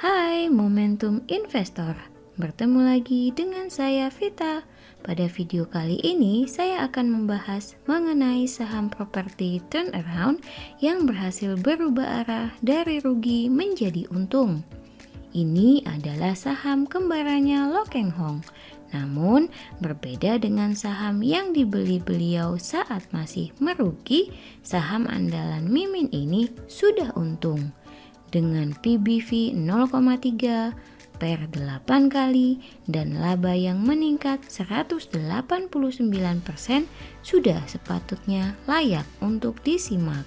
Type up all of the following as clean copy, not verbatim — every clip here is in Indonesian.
Hai Momentum Investor, bertemu lagi dengan saya Vita. Pada video kali ini saya akan membahas mengenai saham properti turnaround yang berhasil berubah arah dari rugi menjadi untung. Ini adalah saham kembarannya Lo Keng Hong, namun berbeda dengan saham yang dibeli beliau saat masih merugi. Saham andalan Mimin ini sudah untung dengan PBV 0,3 per 8 kali dan laba yang meningkat 189%, sudah sepatutnya layak untuk disimak.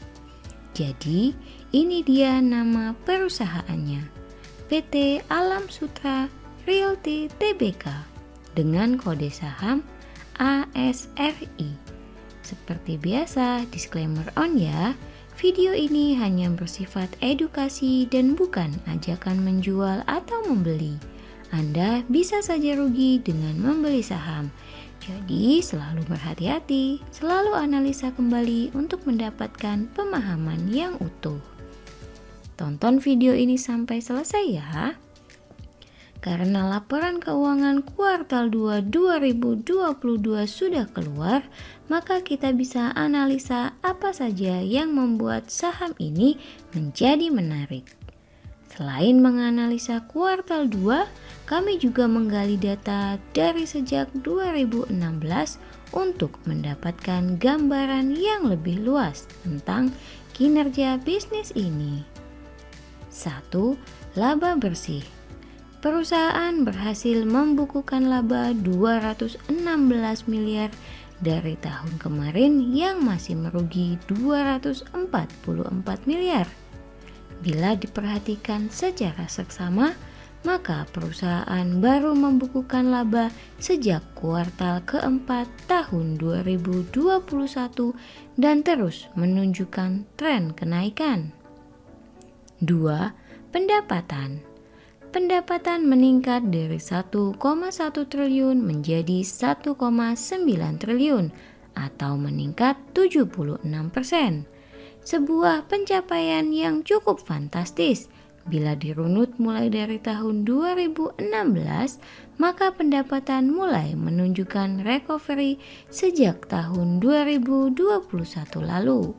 Jadi, ini dia nama perusahaannya, PT Alam Sutra Realty Tbk dengan kode saham ASRI. Seperti biasa, disclaimer on ya. Video ini hanya bersifat edukasi dan bukan ajakan menjual atau membeli. Anda bisa saja rugi dengan membeli saham. Jadi selalu berhati-hati, selalu analisa kembali untuk mendapatkan pemahaman yang utuh. Tonton video ini sampai selesai ya. Karena laporan keuangan kuartal 2 2022 sudah keluar, maka kita bisa analisa apa saja yang membuat saham ini menjadi menarik. Selain menganalisa kuartal 2, kami juga menggali data dari sejak 2016 untuk mendapatkan gambaran yang lebih luas tentang kinerja bisnis ini. 1. Laba bersih. Perusahaan berhasil membukukan laba 216 miliar dari tahun kemarin yang masih merugi 244 miliar. Bila diperhatikan secara seksama, maka perusahaan baru membukukan laba sejak kuartal keempat tahun 2021 dan terus menunjukkan tren kenaikan. 2. Pendapatan. Pendapatan meningkat dari 1,1 triliun menjadi 1,9 triliun atau meningkat 76%. Sebuah pencapaian yang cukup fantastis. Bila dirunut mulai dari tahun 2016, maka pendapatan mulai menunjukkan recovery sejak tahun 2021 lalu.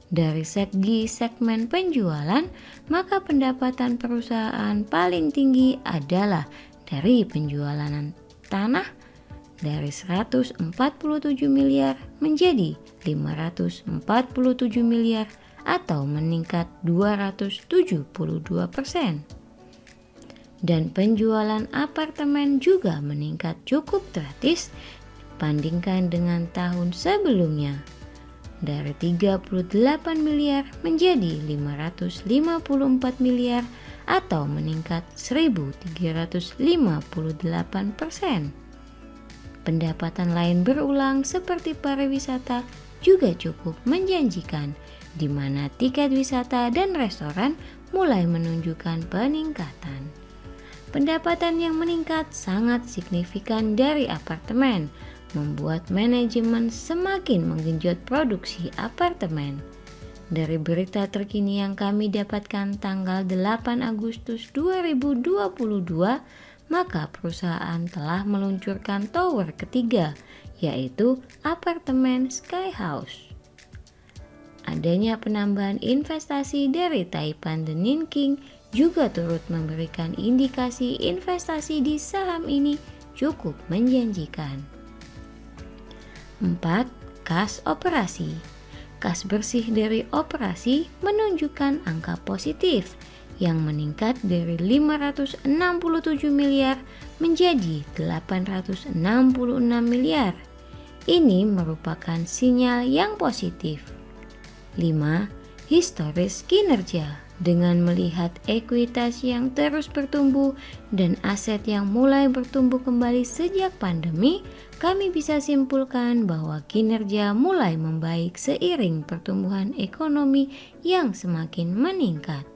Dari segi segmen penjualan, maka pendapatan perusahaan paling tinggi adalah dari penjualan tanah dari 147 miliar menjadi 547 miliar atau meningkat 272%. Dan penjualan apartemen juga meningkat cukup drastis bandingkan dengan tahun sebelumnya. Dari 38 miliar menjadi 554 miliar atau meningkat 1.358%. Pendapatan lain berulang seperti pariwisata juga cukup menjanjikan, di mana tiket wisata dan restoran mulai menunjukkan peningkatan. Pendapatan yang meningkat sangat signifikan dari apartemen, membuat manajemen semakin menggenjot produksi apartemen. Dari berita terkini yang kami dapatkan tanggal 8 Agustus 2022, maka perusahaan telah meluncurkan tower ketiga, yaitu apartemen Sky House. Adanya penambahan investasi dari Taipan The Nanking juga turut memberikan indikasi investasi di saham ini cukup menjanjikan. 4. Kas operasi. Kas bersih dari operasi menunjukkan angka positif yang meningkat dari 567 miliar menjadi 866 miliar. Ini merupakan sinyal yang positif. 5. Historis kinerja. Dengan melihat ekuitas yang terus bertumbuh dan aset yang mulai bertumbuh kembali sejak pandemi, kami bisa simpulkan bahwa kinerja mulai membaik seiring pertumbuhan ekonomi yang semakin meningkat.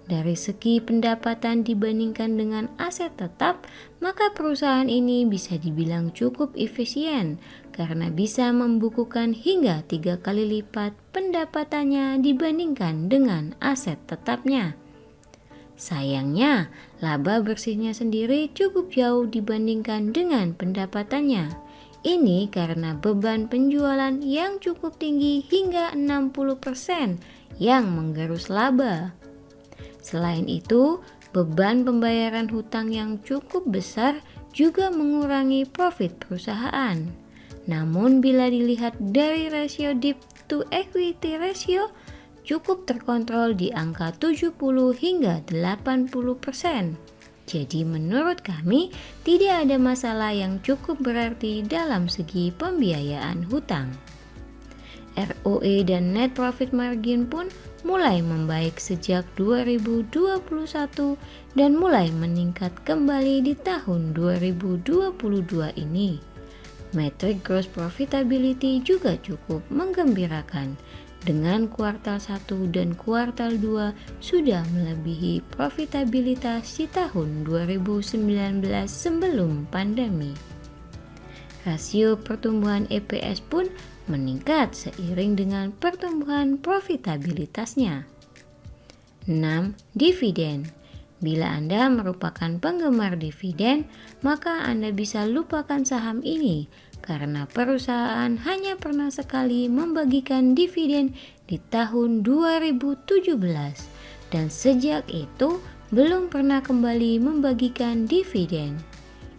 Dari segi pendapatan dibandingkan dengan aset tetap, maka perusahaan ini bisa dibilang cukup efisien karena bisa membukukan hingga 3 kali lipat pendapatannya dibandingkan dengan aset tetapnya. Sayangnya, laba bersihnya sendiri cukup jauh dibandingkan dengan pendapatannya. Ini karena beban penjualan yang cukup tinggi hingga 60% yang menggerus laba. Selain itu, beban pembayaran hutang yang cukup besar juga mengurangi profit perusahaan. Namun bila dilihat dari rasio debt to equity ratio, cukup terkontrol di angka 70 hingga 80%. Jadi menurut kami tidak ada masalah yang cukup berarti dalam segi pembiayaan hutang. ROE dan net profit margin pun mulai membaik sejak 2021 dan mulai meningkat kembali di tahun 2022 ini. Metrik gross profitability juga cukup menggembirakan. Dengan kuartal 1 dan kuartal 2 sudah melebihi profitabilitas di tahun 2019 sebelum pandemi. Rasio pertumbuhan EPS pun meningkat seiring dengan pertumbuhan profitabilitasnya. 6. Dividen. Bila Anda merupakan penggemar dividen, maka Anda bisa lupakan saham ini karena perusahaan hanya pernah sekali membagikan dividen di tahun 2017 dan sejak itu belum pernah kembali membagikan dividen.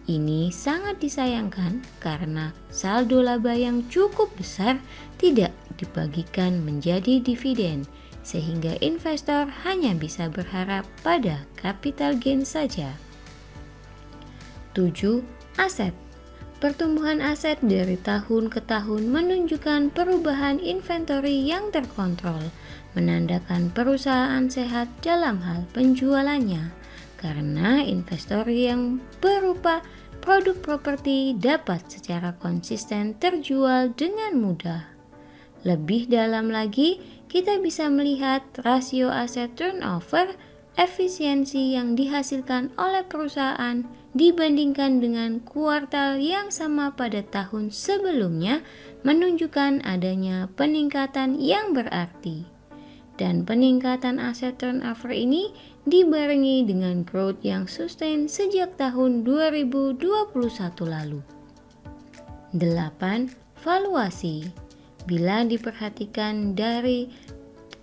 Ini sangat disayangkan karena saldo laba yang cukup besar tidak dibagikan menjadi dividen, sehingga investor hanya bisa berharap pada capital gain saja. 7. Aset. Pertumbuhan aset dari tahun ke tahun menunjukkan perubahan inventory yang terkontrol, menandakan perusahaan sehat dalam hal penjualannya, karena investor yang berupa produk properti dapat secara konsisten terjual dengan mudah. Lebih dalam lagi, kita bisa melihat rasio aset turnover, efisiensi yang dihasilkan oleh perusahaan dibandingkan dengan kuartal yang sama pada tahun sebelumnya menunjukkan adanya peningkatan yang berarti. Dan peningkatan aset turnover ini dibarengi dengan growth yang sustain sejak tahun 2021 lalu. 8. Valuasi. Bila diperhatikan dari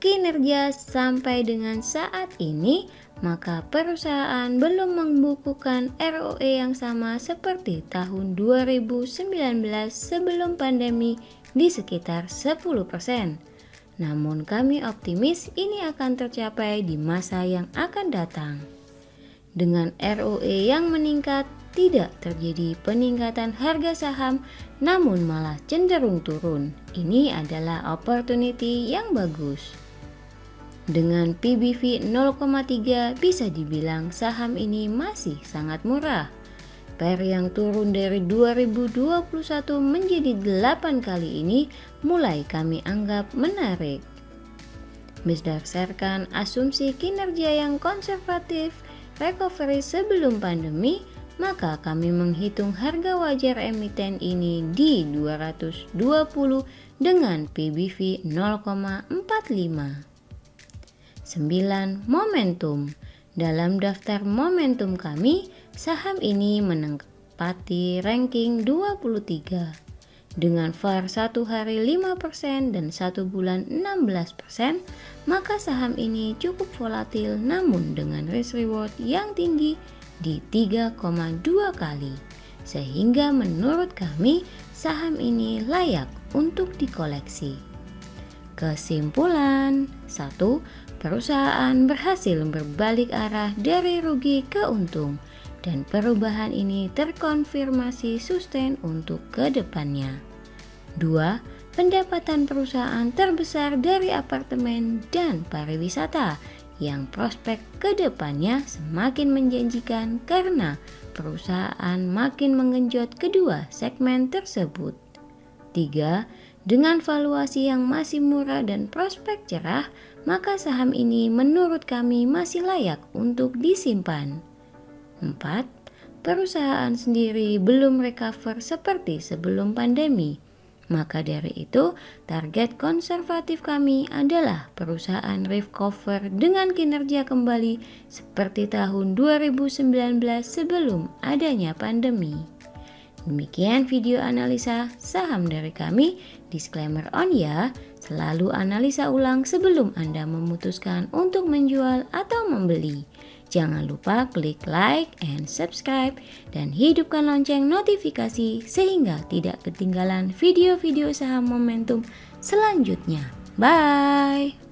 kinerja sampai dengan saat ini, maka perusahaan belum membukukan ROE yang sama seperti tahun 2019 sebelum pandemi di sekitar 10%. Namun kami optimis ini akan tercapai di masa yang akan datang. Dengan ROE yang meningkat, tidak terjadi peningkatan harga saham, namun malah cenderung turun. Ini adalah opportunity yang bagus. Dengan PBV 0,3 bisa dibilang saham ini masih sangat murah. PER yang turun dari 2021 menjadi 8 kali ini mulai kami anggap menarik. Berdasarkan asumsi kinerja yang konservatif, recovery sebelum pandemi, maka kami menghitung harga wajar emiten ini di 220 dengan PBV 0,45. 9. Momentum. Dalam daftar momentum kami, saham ini menempati ranking 23. Dengan VaR 1 hari 5% dan 1 bulan 16%, maka saham ini cukup volatil namun dengan risk reward yang tinggi di 3,2 kali. Sehingga menurut kami, saham ini layak untuk dikoleksi. Kesimpulan. 1. Perusahaan berhasil berbalik arah dari rugi ke untung dan perubahan ini terkonfirmasi sustain untuk kedepannya. 2. Pendapatan perusahaan terbesar dari apartemen dan pariwisata yang prospek kedepannya semakin menjanjikan karena perusahaan makin mengenjot kedua segmen tersebut. 3. Dengan valuasi yang masih murah dan prospek cerah, maka saham ini menurut kami masih layak untuk disimpan. 4. Perusahaan sendiri belum recover seperti sebelum pandemi. Maka dari itu, target konservatif kami adalah perusahaan recover dengan kinerja kembali seperti tahun 2019 sebelum adanya pandemi. Demikian video analisa saham dari kami. Disclaimer on ya, selalu analisa ulang sebelum Anda memutuskan untuk menjual atau membeli. Jangan lupa klik like and subscribe dan hidupkan lonceng notifikasi sehingga tidak ketinggalan video-video saham momentum selanjutnya. Bye!